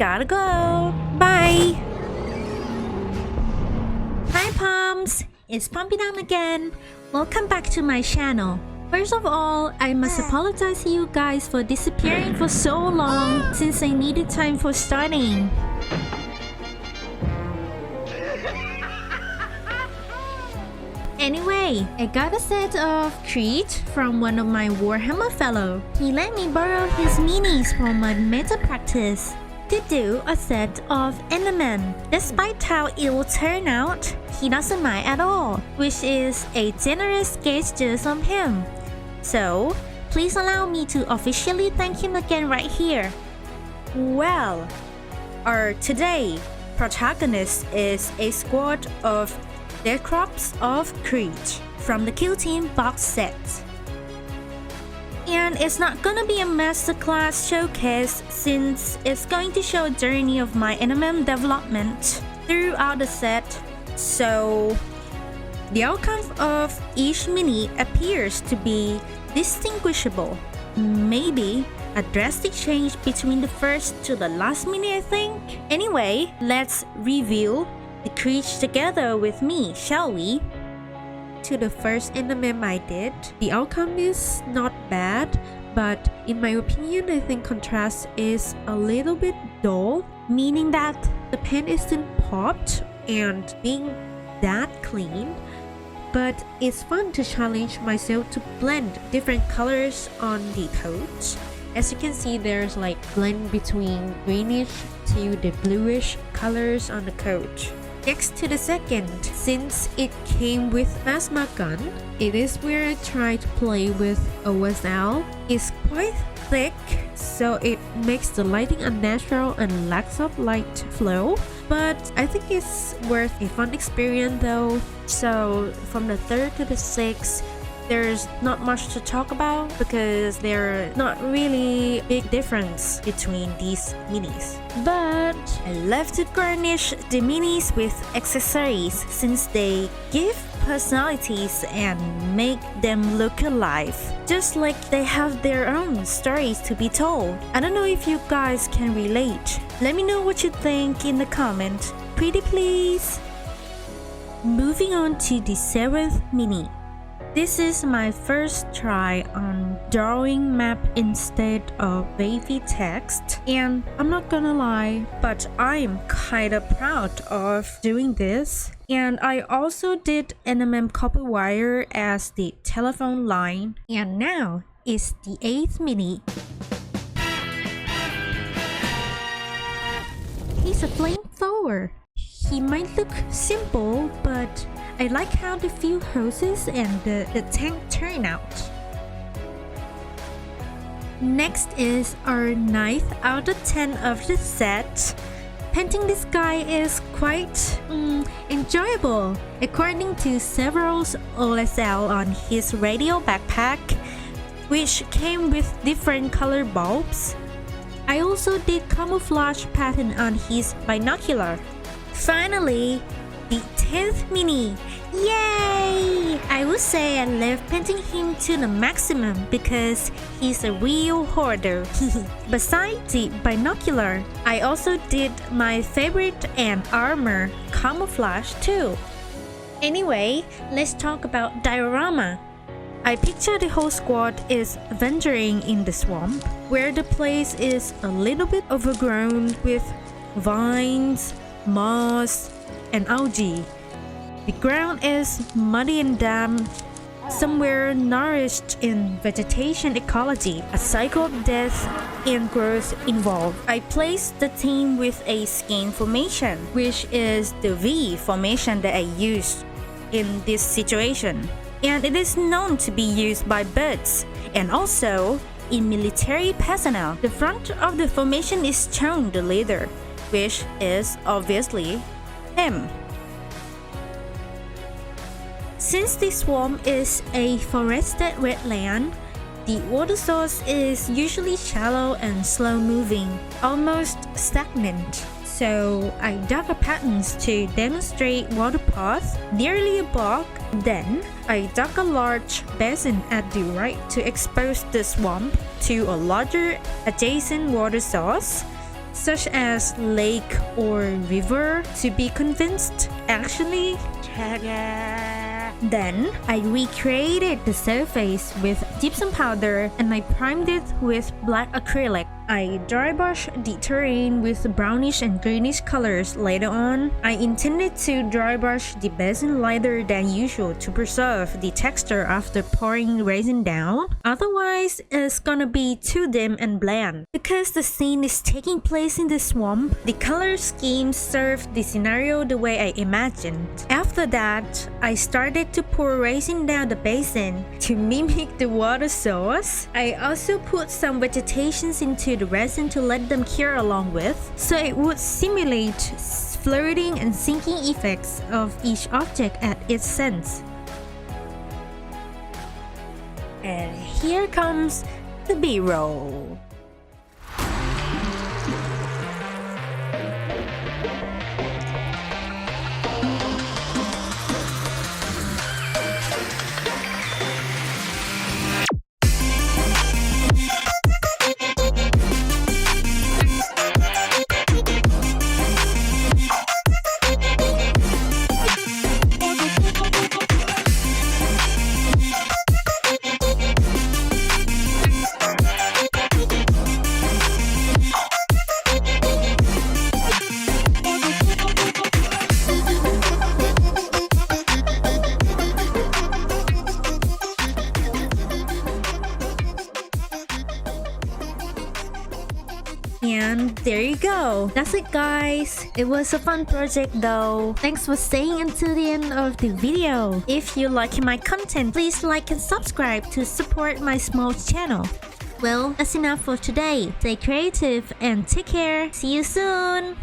gotta go. Bye. Hi Poms, it's Pompy Down again. Welcome back to my channel. First of all, I must apologize to you guys for disappearing for so long since I needed time for starting. Anyway, I got a set of Kriegs from one of my Warhammer fellow. He let me borrow his minis for my meta practice to do a set of Endermen. Despite how it will turn out, he doesn't mind at all, which is a generous gesture from him. So, please allow me to officially thank him again right here. Well, our today protagonist is a squad of Dead Crops of Kriegs from the Kill Team box set. And it's not gonna be a masterclass showcase since it's going to show a journey of my NMM development throughout the set. So the outcome of each mini appears to be distinguishable. Maybe a drastic change between the first to the last mini, I think. Anyway, let's review the Kriegs together with me, shall we? To the first NMM I did, the outcome is not bad, but in my opinion, I think contrast is a little bit dull, meaning that the pen isn't popped and being that clean. But it's fun to challenge myself to blend different colors on the coat. As you can see, there's like blend between greenish to the bluish colors on the coat. Next to the second, since it came with plasma gun, it is where I try to play with OSL. It's quite thick, so it makes the lighting unnatural and lacks of light flow. But I think it's worth a fun experience though. So from the third to the sixth, there's not much to talk about because there's not really big difference between these minis. But I love to garnish the minis with accessories since they give personalities and make them look alive, just like they have their own stories to be told. I don't know if you guys can relate. Let me know what you think in the comments, pretty please. Moving on to the 7th mini. This is my first try on drawing map instead of wavy text, and I'm not gonna lie, but I'm kinda proud of doing this. And I also did NMM copper wire as the telephone line, and now it's the 8th mini. He's a flamethrower. He might look simple, but I like how the few hoses and the tank turn out. Next is our 9th out of 10 of the set. Painting this guy is quite enjoyable, according to several OSL on his radio backpack, which came with different color bulbs. I also did camouflage pattern on his binocular. Finally, the 10th mini. Yay! I would say I love painting him to the maximum because he's a real hoarder. Besides the binocular, I also did my favorite and armor camouflage too. Anyway, let's talk about diorama. I picture the whole squad is venturing in the swamp, where the place is a little bit overgrown with vines, moss, and algae. The ground is muddy and damp, somewhere nourished in vegetation ecology, a cycle of death and growth involved. I placed the team with a skin formation, which is the V formation that I used in this situation. And it is known to be used by birds and also in military personnel. The front of the formation is shown the leader, which is obviously him. Since the swamp is a forested wetland, the water source is usually shallow and slow moving, almost stagnant. So I dug a patterns to demonstrate water path nearly a block. Then I dug a large basin at the right to expose the swamp to a larger adjacent water source. such as lake or river, to be convinced, actually. Then I recreated the surface with gypsum powder and I primed it with black acrylic. I dry brushed the terrain with brownish and greenish colors later on. I intended to dry brush the basin lighter than usual to preserve the texture after pouring resin down. Otherwise, it's gonna be too dim and bland. Because the scene is taking place in the swamp, the color scheme served the scenario the way I imagined. After that, I started to pour resin down the basin to mimic the water source. I also put some vegetations into the resin to let them cure along with, so it would simulate floating and sinking effects of each object at its sense. And here comes the B-roll. And there you go. That's it, guys. It was a fun project though. Thanks for staying until the end of the video. If you like my content, please like and subscribe to support my small channel. Well, that's enough for today. Stay creative and take care. See you soon.